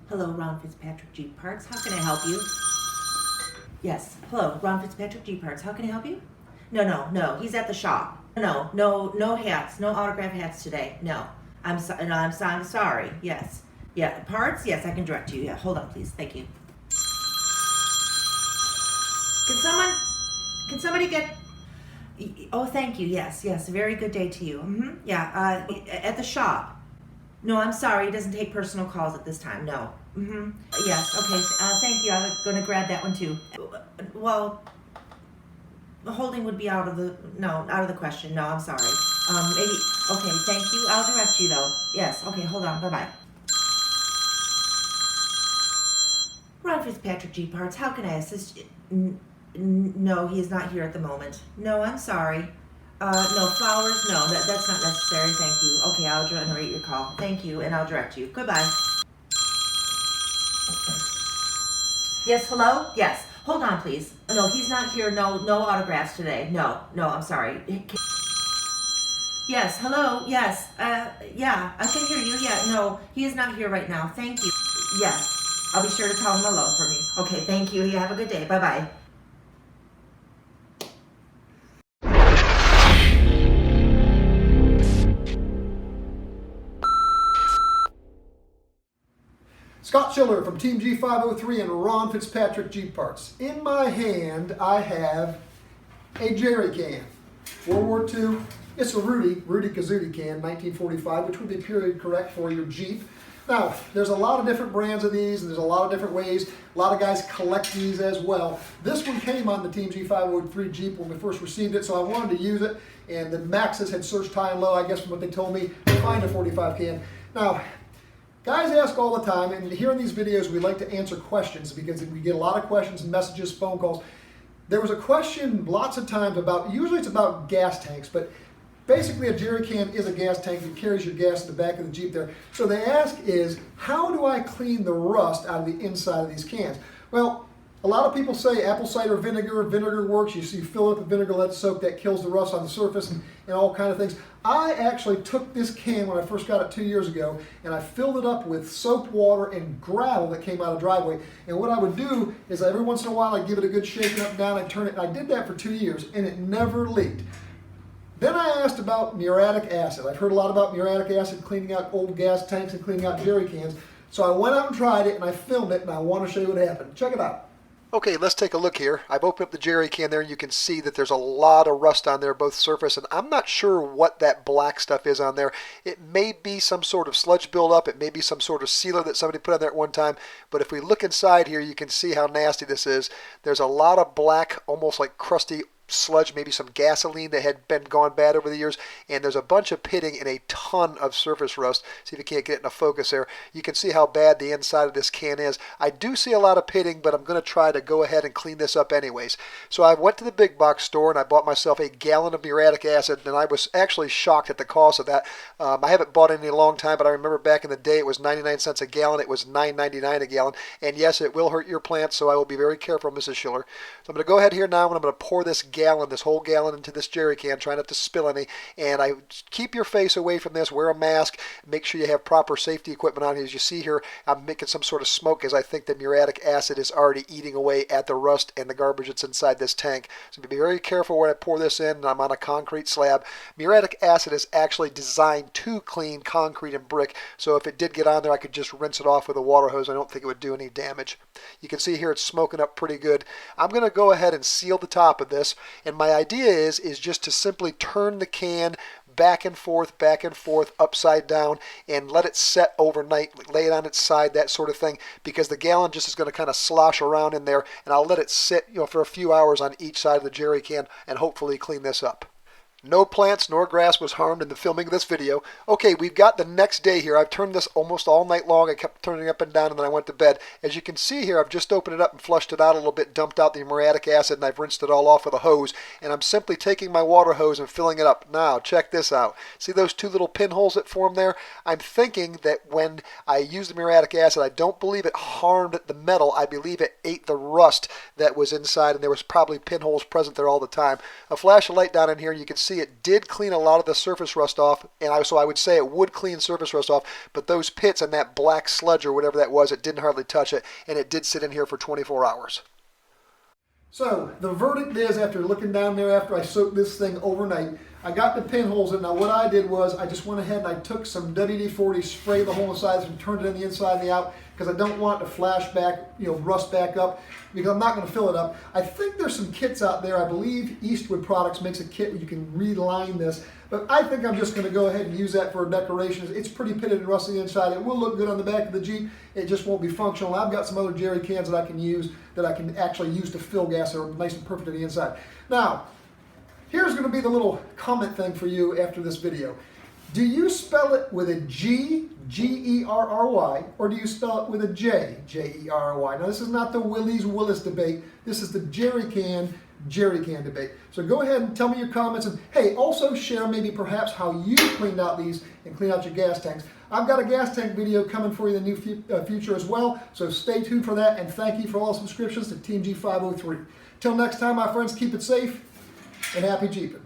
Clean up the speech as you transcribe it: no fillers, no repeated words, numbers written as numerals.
Hello, Ron Fitzpatrick Jeep Parts. How can I help you? Yes. Hello, Ron Fitzpatrick Jeep Parts. How can I help you? No. He's at the shop. No hats. No autograph hats today. No. I'm sorry. Yes. Yeah. Parts? Yes, I can direct you. Yeah. Hold on, please. Thank you. Can somebody get? Oh, thank you. Yes. A very good day to you. Yeah. At the shop. No, I'm sorry. He doesn't take personal calls at this time. No. Yes. Okay. Thank you. I'm going to grab that one too. Well, the holding would be out of the question. No, I'm sorry. Maybe. Okay. Thank you. I'll direct you though. Yes. Okay. Hold on. Bye bye. Ron Fitzpatrick G Parts. How can I assist you? No, he is not here at the moment. No, I'm sorry. No, flowers, no, that's not necessary, thank you. Okay, I'll generate your call. Thank you, and I'll direct you. Goodbye. Yes, hello? Yes. Hold on, please. No, he's not here. No autographs today. No, I'm sorry. Yes, hello? Yes. Yeah, I can hear you. Yeah, no, he is not here right now. Thank you. Yes. I'll be sure to tell him hello for me. Okay, thank you. You have a good day. Bye-bye. Scott Schiller from Team G503 and Ron Fitzpatrick Jeep Parts. In my hand, I have a Jerry Can. World War II. It's a Rudy Kazootie can, 1945, which would be period correct for your Jeep. Now, there's a lot of different brands of these, and there's a lot of different ways. A lot of guys collect these as well. This one came on the Team G503 Jeep when we first received it, so I wanted to use it. And the Maxes had searched high and low, I guess from what they told me, to find a 45 can. Now, guys ask all the time, and here in these videos we like to answer questions because we get a lot of questions, messages, phone calls. There was a question lots of times about, usually it's about gas tanks, but basically a Jerry Can is a gas tank that carries your gas in the back of the Jeep there. So they ask is, how do I clean the rust out of the inside of these cans? Well, a lot of people say apple cider vinegar works. You fill it with vinegar, let it soak, that kills the rust on the surface and all kind of things. I actually took this can when I first got it 2 years ago and I filled it up with soap water and gravel that came out of the driveway. And what I would do is every once in a while I'd give it a good shaking up and down, I'd turn it, and I did that for 2 years and it never leaked. Then I asked about muriatic acid. I've heard a lot about muriatic acid cleaning out old gas tanks and cleaning out Jerry cans. So I went out and tried it and I filmed it and I want to show you what happened. Check it out. Okay, let's take a look here. I've opened up the Jerry Can there and you can see that there's a lot of rust on there, both surface, and I'm not sure what that black stuff is on there. It may be some sort of sludge buildup. It may be some sort of sealer that somebody put on there at one time. But if we look inside here, you can see how nasty this is. There's a lot of black, almost like crusty sludge, maybe some gasoline that had been gone bad over the years, and there's a bunch of pitting and a ton of surface rust. See if you can't get it in a focus there. You can see how bad the inside of this can is. I do see a lot of pitting, but I'm going to try to go ahead and clean this up anyways. So I went to the big box store and I bought myself a gallon of muriatic acid, and I was actually shocked at the cost of that. I haven't bought any in a long time, but I remember back in the day it was 99 cents a gallon. It was $9.99 a gallon, and yes, it will hurt your plants, so I will be very careful, Mrs. Schiller. So I'm going to go ahead here now and I'm going to pour this whole gallon into this Jerry Can. Try not to spill any, and I keep your face away from this. Wear a mask. Make sure you have proper safety equipment on. As you see here, I'm making some sort of smoke as I think the muriatic acid is already eating away at the rust and the garbage that's inside this tank. So be very careful when I pour this in. I'm on a concrete slab. Muriatic acid is actually designed to clean concrete and brick, so if it did get on there, I could just rinse it off with a water hose. I don't think it would do any damage. You can see here it's smoking up pretty good. I'm going to go ahead and seal the top of this, and my idea is just to simply turn the can back and forth, upside down, and let it set overnight, lay it on its side, that sort of thing, because the gallon just is going to kind of slosh around in there, and I'll let it sit, for a few hours on each side of the Jerry Can and hopefully clean this up. No plants nor grass was harmed in the filming of this video. Okay, we've got the next day here. I've turned this almost all night long. I kept turning it up and down, and then I went to bed. As you can see here, I've just opened it up and flushed it out a little bit, dumped out the muriatic acid, and I've rinsed it all off with a hose. And I'm simply taking my water hose and filling it up. Now, check this out. See those two little pinholes that form there? I'm thinking that when I used the muriatic acid, I don't believe it harmed the metal. I believe it ate the rust that was inside, and there was probably pinholes present there all the time. I'll flash a light down in here, and you can see see, it did clean a lot of the surface rust off, and so I would say it would clean surface rust off, but those pits and that black sludge or whatever that was, it didn't hardly touch it, and it did sit in here for 24 hours. So the verdict is, after looking down there after I soaked this thing overnight, I got the pinholes in. Now what I did was I just went ahead and I took some WD-40, sprayed the hole in the sides and turned it in the inside and the out, because I don't want it to flash back, rust back up, because I'm not going to fill it up. I think there's some kits out there. I believe Eastwood Products makes a kit where you can reline this, but I think I'm just going to go ahead and use that for decoration. It's pretty pitted and rusty inside. It will look good on the back of the Jeep. It just won't be functional. I've got some other Jerry cans that I can use, that I can actually use to fill gas that are nice and perfect on the inside. Now, here's going to be the little comment thing for you after this video. Do you spell it with a G, G-E-R-R-Y, or do you spell it with a J, J-E-R-R-Y? Now, this is not the Willis debate. This is the Jerry Can debate. So go ahead and tell me your comments, and hey, also share maybe perhaps how you cleaned out these and cleaned out your gas tanks. I've got a gas tank video coming for you in the near future as well, so stay tuned for that, and thank you for all subscriptions to Team G503. Till next time, my friends, keep it safe and happy Jeeping.